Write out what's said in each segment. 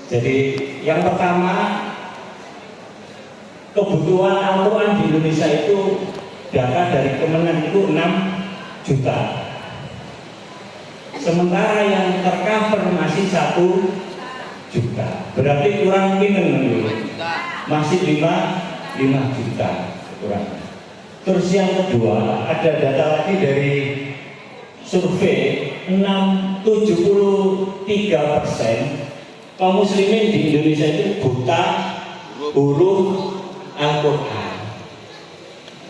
Jadi yang pertama, kebutuhan Al-Quran di Indonesia itu data dari Kemenak itu 6 juta. Sementara yang tercover masih 1 juta. Berarti kurang pinten, masih 5 juta kurang. Terus yang kedua, ada data lagi dari survei 73% kaum muslimin di Indonesia itu buta huruf Al-Quran.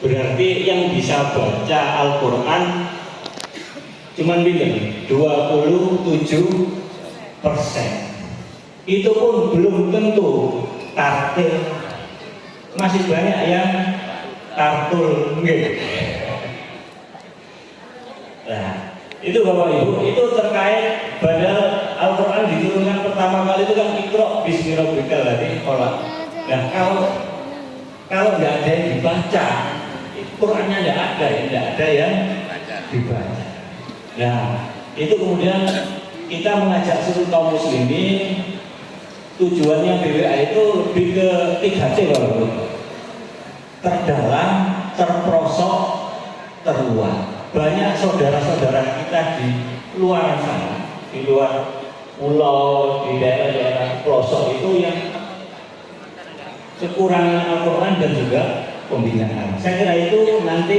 Berarti yang bisa baca Al-Quran cuman bilang 27%. Itu pun belum tentu tartil. Masih banyak yang tartul nggih. Nah, itu Bapak Ibu, itu terkait padahal Al-Quran diturunkan pertama kali itu kan Iqra bismi rabbikal ladzi khalaq. Nah, kalau nggak ada yang dibaca, Qurannya nggak ada yang dibaca. Nah, itu kemudian kita mengajak seluruh kaum muslimin. Tujuannya BWA itu lebih ke 3T Bapak Ibu. Terdalam, terprosok, terluar. Banyak saudara-saudara kita di luar sana, di luar pulau, di daerah-daerah pelosok itu yang kekurangan Al-Quran dan juga pembinaan. Saya kira itu nanti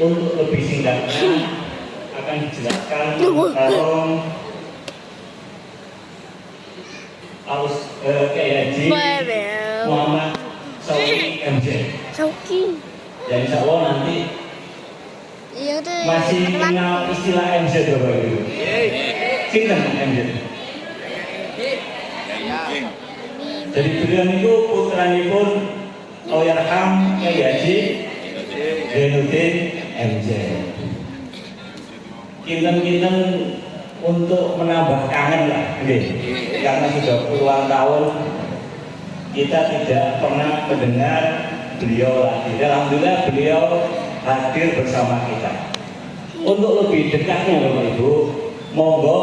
untuk lebih singkatnya akan dijelaskan kalau KHJ Muhammad Sauki MJ. Dan insya Allah nanti masih kenal istilah MZ Bapak Ibu. Sinten MZ. Jadi beliau itu putranipun Allahyarham Kyai Haji Zainuddin MZ. Kinten-kinten untuk menambah kangen lah, karena sudah puluhan tahun kita tidak pernah mendengar beliau lagi. Alhamdulillah beliau hadir bersama kita. Untuk lebih dekatnya Bapak Ibu, monggo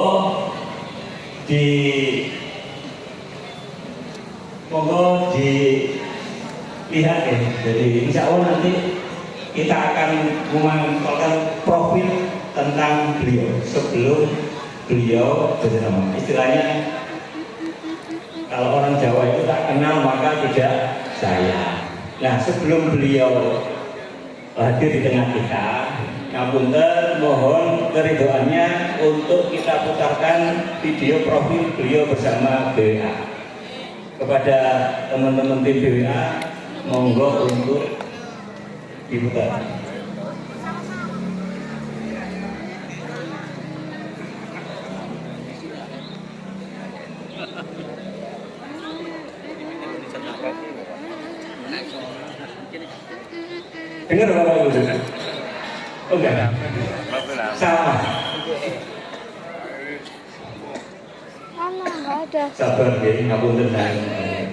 dilihat ya. Jadi insya Allah nanti kita akan mengumpulkan profil tentang beliau sebelum beliau bersama. Istilahnya kalau orang Jawa itu tak kenal maka tidak sayang. Nah, sebelum beliau hadir di tengah kita, ngapunten mohon keridhoannya untuk kita putarkan video profil beliau bersama BWA. Kepada teman-teman tim BWA, monggo untuk diputar. Dengar Bapak Ibu? Oh enggak? Sama. Enggak ada. Sabar ya, ngapunten saya.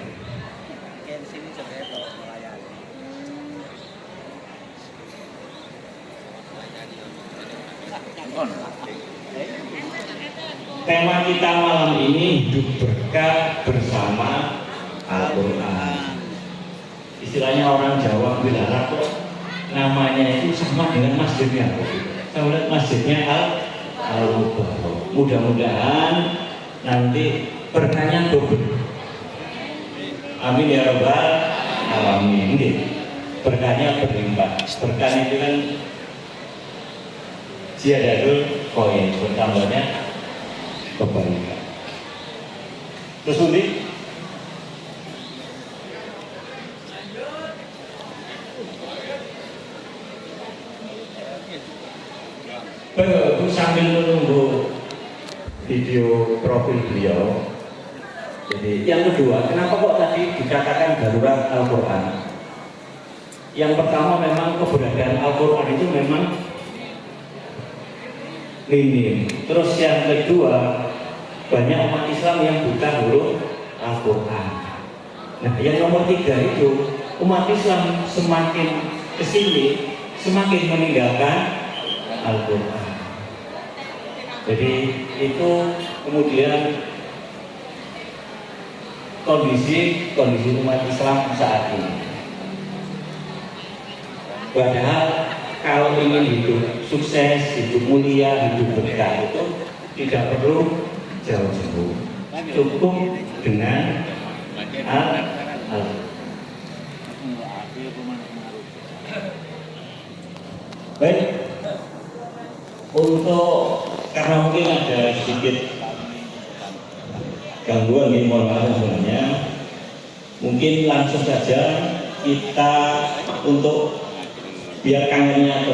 Tema kita malam ini hidup berkah bersama Al-Quran. Istilahnya orang Jawa bilang namanya itu sama dengan masjidnya. Saya lihat masjidnya Al-Mubarak. Mudah-mudahan nanti berkahnya double. Amin ya rabbal alamin. Berkahnya berlimpah. Berkah itu kan ziyadatul koin, bertambahnya kebaikan. Terus unik. Baru sambil menunggu video profil beliau. Jadi yang kedua, kenapa kok tadi dikatakan darurat Al-Quran? Yang pertama memang keberadaan Al-Quran itu memang minim. Terus yang kedua, banyak umat Islam yang buta huruf Al-Quran. Nah, yang nomor 3 itu umat Islam semakin kesini semakin meninggalkan Al-Quran. Jadi itu kemudian kondisi umat Islam saat ini. Padahal kalau ingin hidup sukses, hidup mulia, hidup berkah itu tidak perlu jauh-jauh, cukup dengan baik. Untuk karena mungkin ada sedikit gangguan di mohon maaf sebenarnya, mungkin langsung saja kita untuk biar kangennya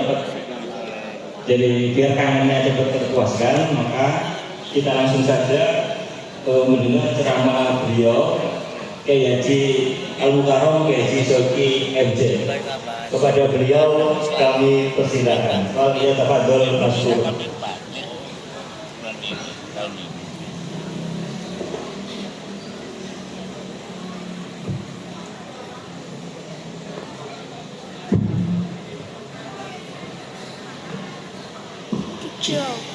cepat terpuaskan, maka kita langsung saja mendengar ceramah beliau Kiai Haji Al-Mukarram, Kiai Haji Shoki MJ. Kepada beliau kami persilakan. Fadhil tafadhol masykur.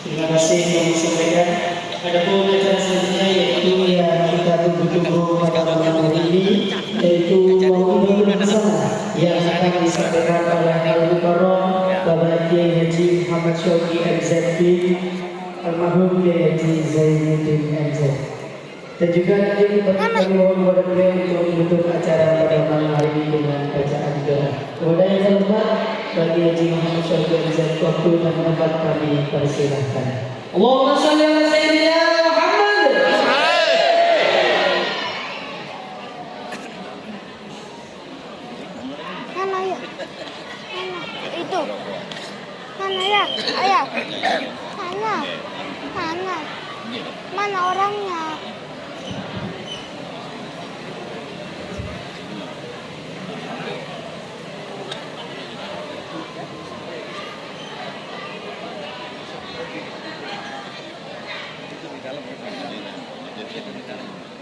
Terima kasih yang disampaikan. Adapun acara selanjutnya yaitu yang kita tunggu-tunggu pada malam hari ini, yaitu Maulidul Hasanah yang akan disampaikan oleh Al-Mukarram Bapak Kiai Haji Muhammad Shoki MZP, almarhum Kiai Haji Zainuddin MZ. Dan juga nanti kami mohon kepada beliau untuk menutup acara pada malam hari ini dengan bacaan doa. Kepada yang terhormat bagi Haji Muhammad Shoki MZ, waktu dan tempat kami persilahkan. Allahumma shalli ala sayyidina Muhammad. Mana ya? Mana? Itu. Mana ya? Ayah. Mana? Mana? Mana orangnya?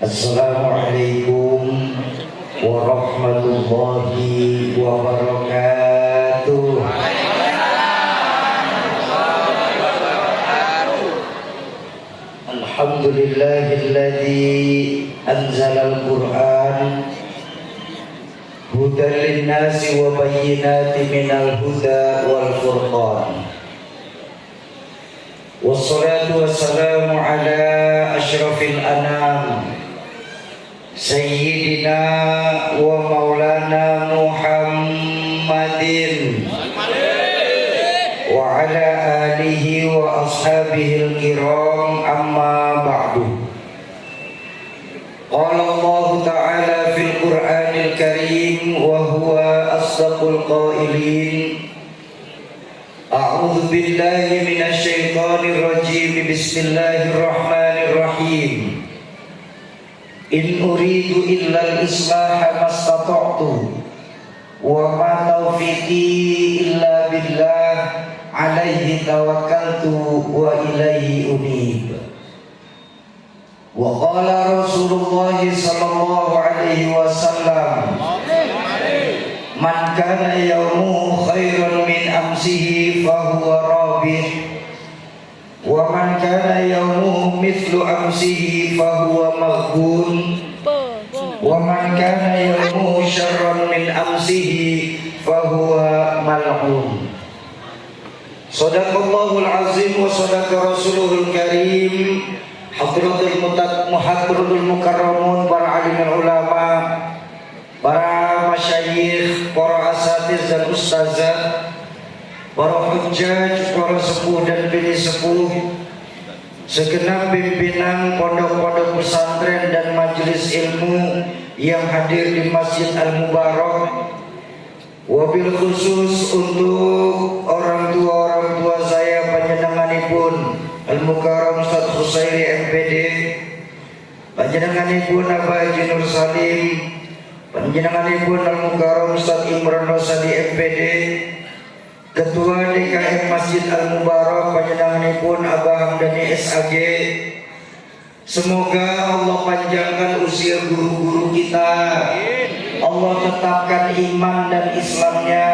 Assalamualaikum warahmatullahi wabarakatuh. Alhamdulillahilladzi anzalal Qur'an hudan linnasi wa bayyinatin minal huda wal furqan. Wassalatu wassalamu ala asyrafil anam Sayyidina wa maulana Muhammadin wa ala alihi wa ashabihil kiram, amma ba'du. Qala Allah ta'ala fil Qur'anil Karim wa huwa asdaqul qailin. A'udzu billahi minasy syaithanir rajim. Bismillahirrahmanirrahim. In uridu illal islaha mastata'tu wa ma taufiqi illa billah alaihi tawakkaltu wa ilaihi unib. Wa qala Rasulullah sallallahu alaihi wasallam, man kana yawmuhu khairan min amsihi fahuwa rabih, wa man kana yawmuhu mithlu amsihi fahuwa maghbun, wa man kana yawmuhu syarran min amsihi fahuwa mal'un. Sadaqallahul azim wa sadaqa rasuluhul karim. Hadratul mukarramun, para alimul ulama, para masyayikh, para asatiz dan ustazah, para hujjaj, para sepuh dan bini sepuh, segenap pimpinan pondok-pondok pesantren dan majelis ilmu yang hadir di Masjid Al-Mubarak, wabil khusus untuk orang tua saya panjenenganipun Al-Mukarram Ustaz Husairi MPD, panjenenganipun Abah Haji Nur Salim, panjenenganipun Al-Mukarram Ustaz Imran Rosadi MPD, Ketua DKM Masjid Al-Mubarak panjenenganipun Abah Hamdani SAG. Semoga Allah panjangkan usia guru-guru kita, Allah tetapkan iman dan Islamnya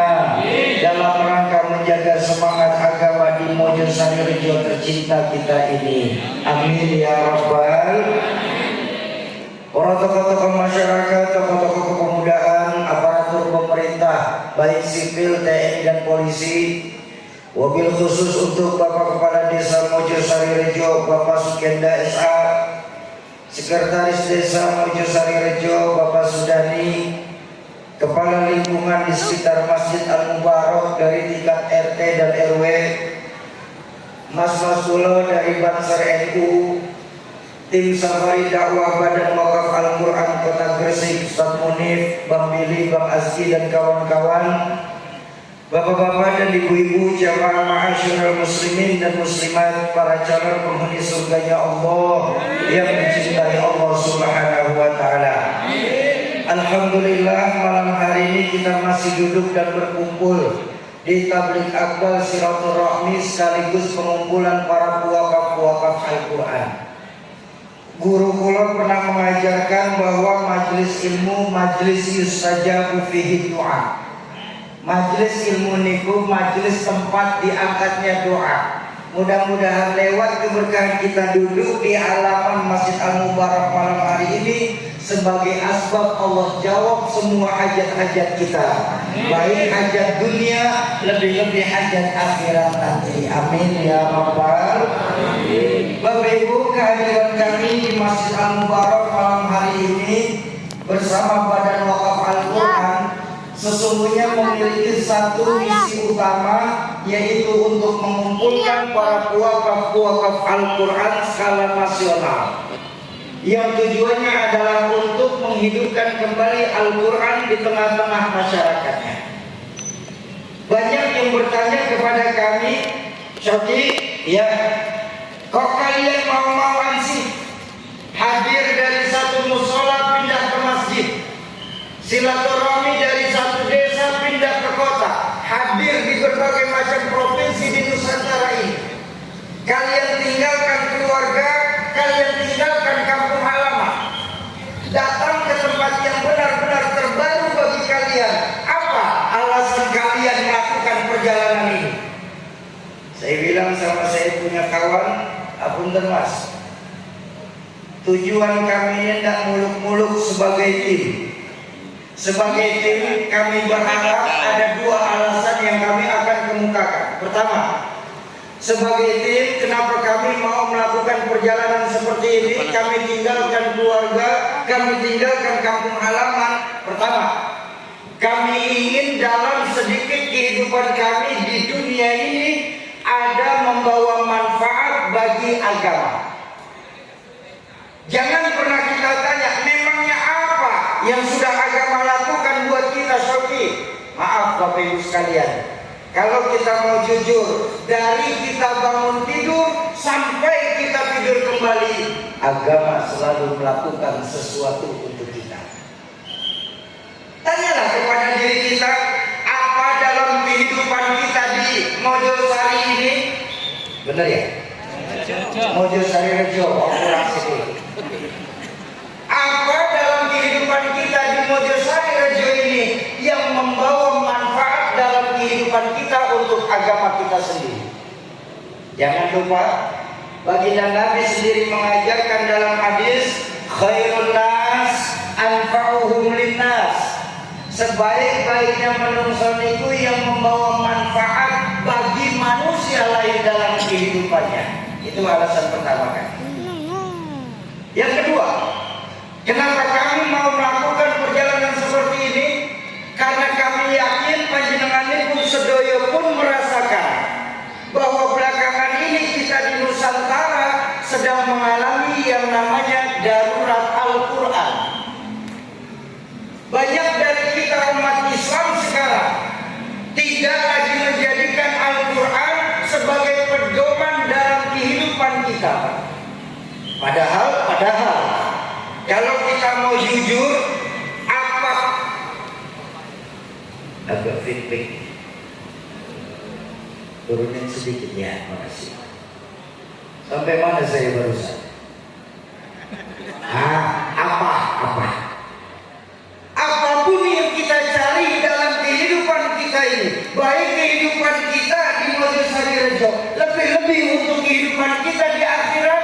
dalam rangka menjaga semangat agama di Mojosari Rejo tercinta kita ini. Amin ya rabbal. Para tokoh-tokoh baik sipil, TNI dan polisi. Wabil khusus untuk Bapak Kepala Desa Mojosari Rejo Bapak Sukenda SA, Sekretaris Desa Mojosari Rejo Bapak Sudani, Kepala Lingkungan di sekitar Masjid Al-Mubarak dari tingkat RT dan RW, Mas Masulo dari Bansar NU, tim Safari Dakwah Badan Wakaf Al-Quran Kota Gresik, Ustaz Munif, Bang Billy, Bang Azki dan kawan-kawan, Bapak-bapak dan ibu-ibu jamaah ma'asyiral muslimin dan muslimat, para calon penghuni surganya Allah yang dicintai Allah Subhanahu wa taala. Alhamdulillah, malam hari ini kita masih duduk dan berkumpul di tabligh akbar silaturahmi sekaligus pengumpulan para puwakaf-puwakaf Al-Quran. Guru kula pernah mengajarkan bahwa majlis ilmu majlis yustajabu fihi doa. Majlis ilmu niku majlis tempat diangkatnya doa. Mudah-mudahan lewat keberkahan kita duduk di halaman Masjid Al-Mubarak malam hari ini sebagai asbab Allah jawab semua hajat-hajat kita, baik hajat dunia, lebih-lebih hajat akhirat nanti. Amin ya rabbal alamin. Bapak Ibu, kehadiran kami di Masjid Al-Mubarak malam hari ini bersama Badan Wakaf Al-Quran sesungguhnya memiliki satu misi utama, yaitu untuk mengumpulkan para puwakaf-puwakaf Al-Quran skala nasional, yang tujuannya adalah untuk menghidupkan kembali Al-Quran di tengah-tengah masyarakatnya. Banyak yang bertanya kepada kami, Syoti, ya, kok kalian mau-mauan sih hadir dari satu musola pindah ke masjid, silaturahmi dari satu desa pindah ke kota, hadir di berbagai macam provinsi di Nusantara ini. Kalian tinggalkan keluarga, kalian tinggalkan kampung halaman, datang ke tempat yang benar-benar terbaru bagi kalian. Apa alasan kalian melakukan perjalanan ini? Saya bilang sama saya punya kawan, apunten Mas, tujuan kami ini tidak muluk-muluk sebagai tim. Sebagai tim kami berharap ada dua alasan yang kami akan kemukakan. Pertama, sebagai tim kenapa kami mau melakukan perjalanan seperti ini, kami tinggalkan keluarga, kami tinggalkan kampung halaman. Pertama, kami ingin dalam sedikit kehidupan kami di dunia ini ada membawa manfaat bagi agama. Jangan pernah kita tanya, memangnya apa yang sudah agama lakukan buat kita, Syauki? Maaf Bapak Ibu sekalian, kalau kita mau jujur, dari kita bangun tidur sampai kita tidur kembali, agama selalu melakukan sesuatu untuk kita. Tanyalah kepada diri kita, apa dalam kehidupan kita di Mojosari ini? Benar ya? Mojosari Rejo, kurang sedikit. Apa dalam kehidupan kita di Mojosari Rejo ini yang membawa manfaat dalam kehidupan kita untuk agama kita sendiri? Jangan lupa, baginda Nabi sendiri mengajarkan dalam hadis, khairun nas anfa'uhum linnas. Sebaik-baiknya manusia itu yang membawa manfaat bagi manusia lain dalam kehidupannya. Itu alasan pertama kan. Yang kedua, kenapa kami mau melakukan perjalanan seperti ini? Karena kami yakin panjenengan pun sedoyo pun merasakan bahwa belakangan ini kita di Nusantara sedang mengalami yang namanya darurat Al-Quran. Banyak dari kita umat Islam sekarang tidak lagi menjadikan Al-Quran sebagai pedoman dalam kehidupan kita. Padahal kalau kita mau jujur, apa agak feedback turunin sedikit ya, makasih. Sampai mana saya barusan? Apapun yang kita cari dalam kehidupan kita ini, baik kehidupan kita di Mojosari Rejo, lebih-lebih untuk kehidupan kita di akhirat,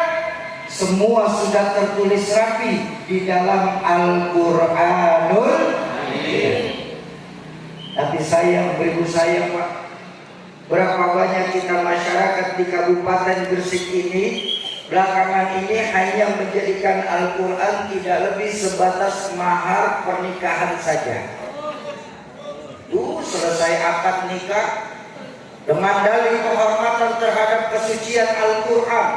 semua sudah tertulis rapi di dalam Al-Quranul Karim. Tapi sayang, beribu sayang Pak, berapa banyak kita masyarakat di Kabupaten Gresik ini belakangan ini hanya menjadikan Al-Quran tidak lebih sebatas mahar pernikahan saja. Selesai akad nikah dengan dalih penghormatan terhadap kesucian Al-Quran,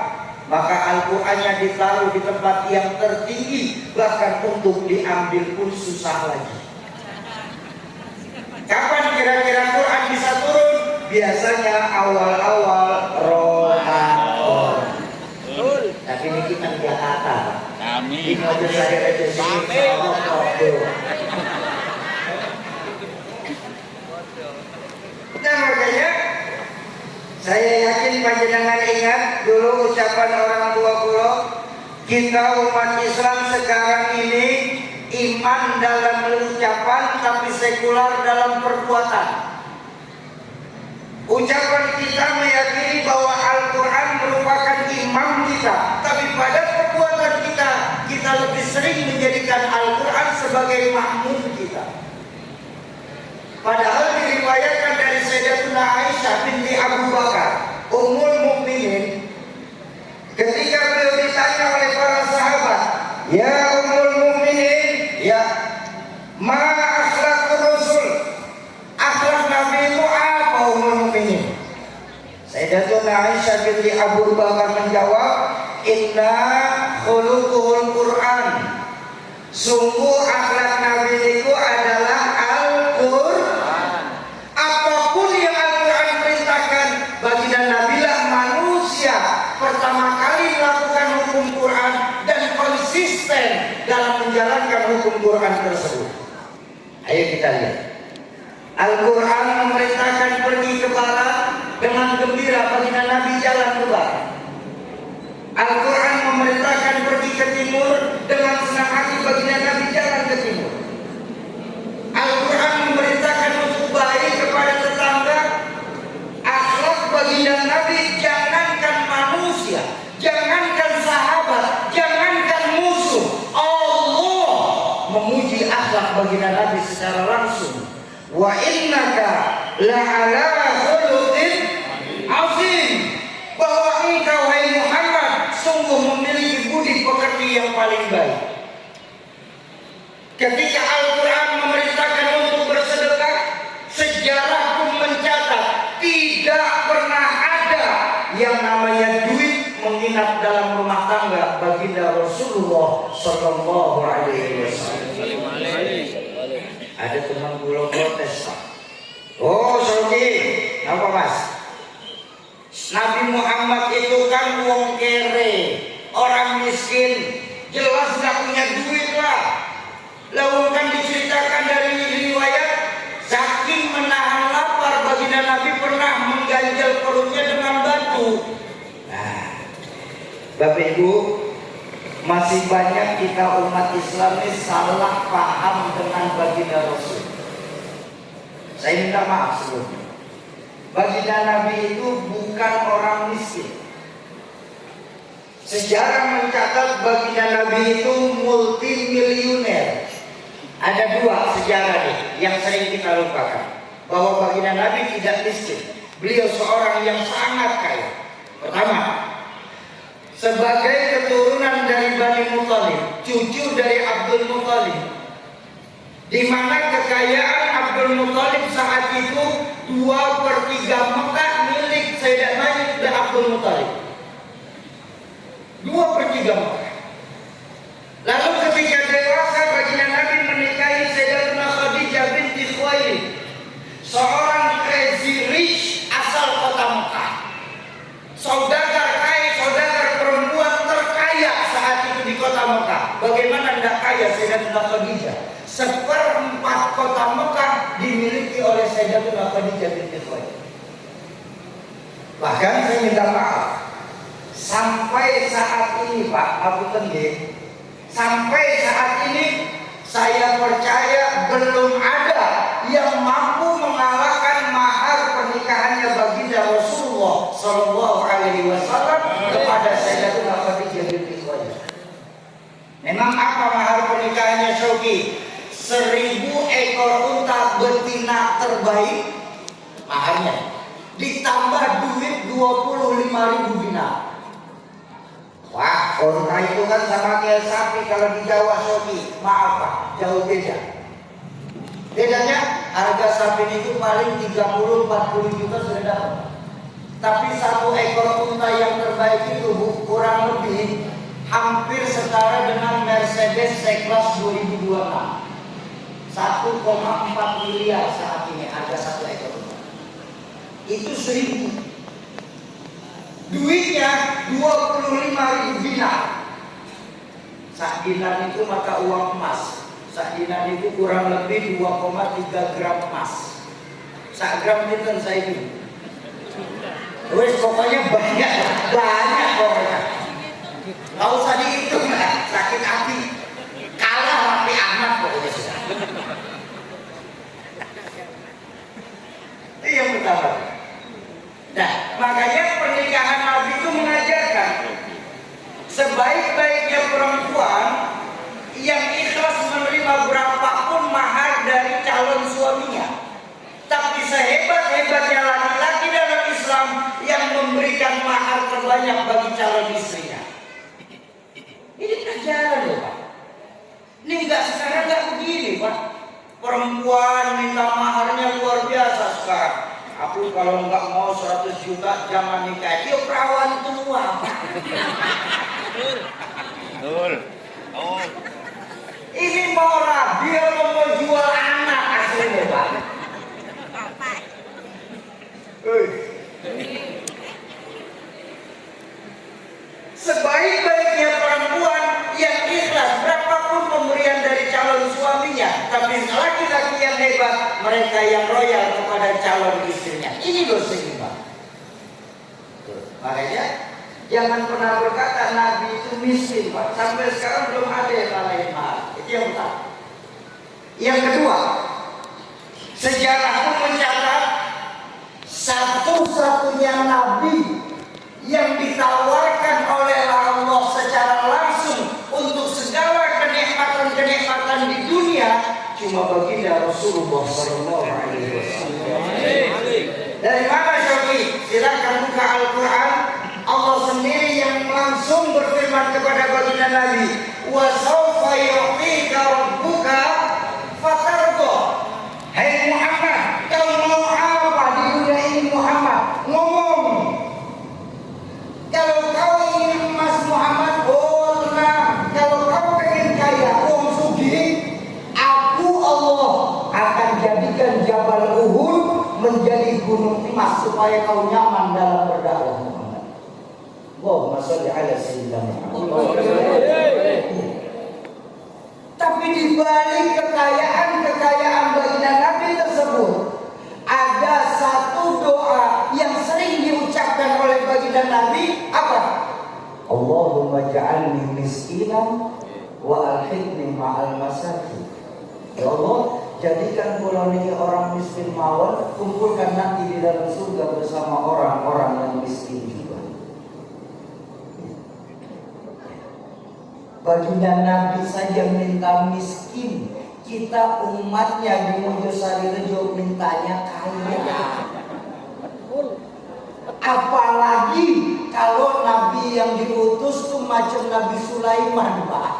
maka Al-Qurannya ditaruh di tempat yang tertinggi, bahkan untuk diambil pun susah lagi. Kapan kira-kira Quran bisa turun? Biasanya awal-awal Ramadan. Tapi ini kita di Jakarta. Amin. Ini aja saya aja sini. Nah makanya saya yakin panjenengan ingat dulu ucapan orang tua kula, kita umat Islam sekarang ini iman dalam ucapan tapi sekular dalam perbuatan. Ucapan kita meyakini bahwa Al-Quran merupakan imam kita, tapi pada perbuatan kita lebih sering menjadikan Al-Quran sebagai makmum kita. Padahal diriwayatkan dari Sayyidatuna Aisyah binti Abu Bakar, Ummul Mukminin, ketika beliau ditanya oleh para sahabat, "Ya Ummul Mukminin, ya ma akhlaqur Rasul?" Akhlak Nabi itu apa Ummul Mukminin? Sayyidatuna Aisyah binti Abu Bakar menjawab, "Inna khuluquhul Quran." Sungguh akhlak Nabi itu adalah Al-Quran. Apapun yang Al-Quran perintahkan, baginda Nabilah manusia pertama kali melakukan hukum Quran dan konsisten dalam menjalankan hukum Quran tersebut. Ayo kita lihat. Al-Quran memerintahkan pergi ke barat dengan gembira, baginda Nabi jalan ke barat. Al-Quran memerintahkan pergi ke timur dengan senang hati, baginda Nabi jalan ke timur. Al-Quran memerintahkan untuk baik kepada tetangga. Akhlak baginda Nabi, jangankan manusia, jangankan sahabat, jangankan musuh, Allah memuji akhlak baginda Nabi secara langsung. Wa innaka la'ala khuluqin azim, bahwa engkau wahai Muhammad sungguh memiliki budi pekerti yang paling baik. Ketika Al-Quran memerintahkan untuk bersedekah, sejarah pun mencatat tidak pernah ada yang namanya duit menginap dalam rumah tangga baginda Rasulullah Sallallahu Alaihi Wasallam. Ada teman pulau protes, Pak. Oh, Sogi, apa Mas? Nabi Muhammad itu kan wong kere, orang miskin, jelas nggak punya duit lah. Lalu kan diceritakan dari riwayat, saking menahan lapar baginda Nabi pernah mengganjal perutnya dengan batu. Nah, Bapak Ibu, masih banyak kita umat Islam ini salah paham dengan baginda Rasul. Saya minta maaf sebelumnya. Baginda Nabi itu bukan orang miskin. Sejarah mencatat baginda Nabi itu multimilioner. Ada dua sejarah nih yang sering kita lupakan, bahwa baginda Nabi tidak miskin. Beliau seorang yang sangat kaya. Pertama, sebagai keturunan dari Bani Muthalib, cucu dari Abdul Muthalib, di mana kekayaan Abdul Muthalib saat itu 2/3 Mekah milik Sayyidina dan Abdul Muthalib. 2/3 Mekah. Lalu ketika dewasa baginda Nabi menikahi Sayyidatuna Khadijah binti Khuwailid, seorang crazy rich asal kota Mekah, saudagar kaya, saudagar perempuan terkaya saat itu di kota Mekah. Bagaimana tidak kaya Sayyidatuna Khadijah? 1/4 kota Mekah dimiliki oleh Sayyidatuna Khadijah binti Khuwailid. Bahkan saya minta maaf, sampai saat ini Pak Abu Tengge, sampai saat ini saya percaya belum ada yang mampu mengalahkan mahar pernikahannya baginda Rasulullah Sallallahu Alaihi Wasallam kepada Sayyidatuna Khadijah binti Khuwailid. Memang apa mahar pernikahannya, Syauki? 1000 ekor unta betina terbaik maharnya, ditambah duit 25.000 dinar. Wah, unta itu kan sama kayak sapi kalau di Jawa Sofi. Maaf Pak, jauh beda. Bedanya harga sapi itu paling 30-40 juta sudah dapat. Tapi 1 ekor unta yang terbaik itu kurang lebih hampir setara dengan Mercedes C-Class 2026. 1,4 miliar saat ini harga 1 ekor unta. Itu 1000. Duitnya 25.000 dinar. Sak dinar itu maka uang emas. Sak dinar itu kurang lebih 2,3 gram emas. Sak gram itu saya ini. Wes pokoknya banyak pokoknya. Gak usah dihitung lah, sakit hati. Kalah Raffi Ahmad pokoknya sudah. Itu yang pertama. Nah, makanya pernikahan Nabi itu mengajarkan sebaik-baiknya perempuan yang ikhlas menerima berapapun mahar dari calon suaminya. Tapi sehebat-hebatnya laki-laki dalam Islam yang memberikan mahar terbanyak bagi calon istrinya. Ini pelajaran loh Pak. Ini sekarang nggak begini Pak. Perempuan minta maharnya luar biasa sekarang. Aku kalau nggak mau 100 juta jangan nikah. Dia perawan tua Pak. Betul. Oh. Ini mau rabi atau mau jual anak aslinya Pak. Sebaik-baiknya perempuan yang ikhlas berapapun pemberian dari calon suaminya, tapi laki-laki yang hebat mereka yang royal kepada calon istrinya. Ini loh seimbang. Makanya jangan pernah berkata Nabi itu miskin Pak. Sampai sekarang belum ada yang lain mahal. Itu yang pertama. Yang kedua, sejarah pun mencatat satu-satunya Nabi yang ditawarkan oleh Allah secara langsung untuk segala kenikmatan-kenikmatan di dunia cuma baginda Rasulullah SAW. Dari mana Syafi'i? Silakan buka Al-Quran. Allah sendiri yang langsung berfirman kepada baginda Nabi, wa sawfa yu'tika rabbuka fatarda. Hai Muhammad, kau mau apa di dunia ini Muhammad? Ngomong. Kalau kau ingin emas Muhammad, oh tenang. Kalau kau pengen kaya, sugih, aku Allah akan jadikan Jabal Uhud menjadi gunung emas supaya kau nyaman dalam berdakwah Muhammad. Allahumma sholli ala sayyidina Muhammad. Tapi di balik kekayaan baginda Nabi tersebut ada satu doa yang sering diucapkan oleh baginda Nabi, apa? Allahumma ja'alni miskinan wa alhiqni ma'al masakin. Ya Allah, jadikan pulau ini orang miskin mawon, kumpulkan nanti di dalam surga bersama orang-orang yang miskin juga. Baginda Nabi saja minta miskin, kita umatnya di Mojosari Rejo mintanya kaya. Apalagi kalau Nabi yang diutus tuh macam Nabi Sulaiman Pak.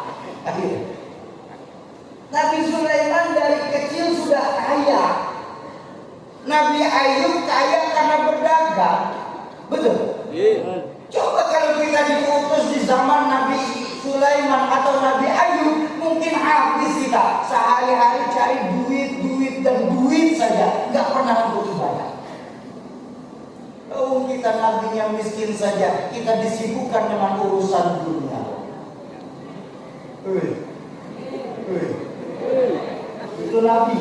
Nabi Sulaiman dari kecil sudah kaya. Nabi Ayub kaya karena berdagang. Betul? Coba kalau kita diutus di zaman Nabi Sulaiman atau Nabi Ayub, mungkin habis kita sehari-hari cari duit dan duit saja, nggak pernah untuk ibadah. Oh, kita nabinya miskin saja, kita disibukkan dengan urusan dunia. Itu Nabi.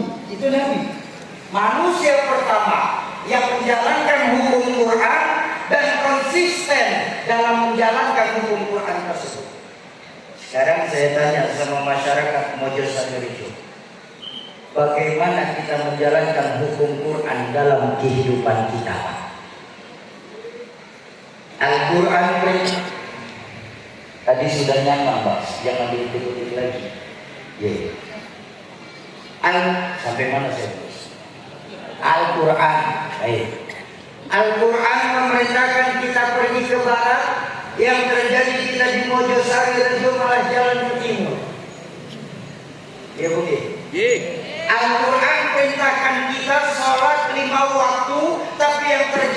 Manusia pertama yang menjalankan hukum Quran dan konsisten dalam menjalankan hukum Quran tersebut. Sekarang saya tanya sama masyarakat Mojosari Rejo, bagaimana kita menjalankan hukum Quran dalam kehidupan kita? Al-Quran tadi sudah nyaman Pak, jangan diikuti lagi. Sampai mana saya? Al-Quran. Baik. Al-Quran memerintahkan kita pergi ke barat, yang terjadi kita di Mojosari Rejo malah jalan ke timur. Ya begitu. Al-Quran perintahkan kita sholat 5 waktu, tapi yang terjadi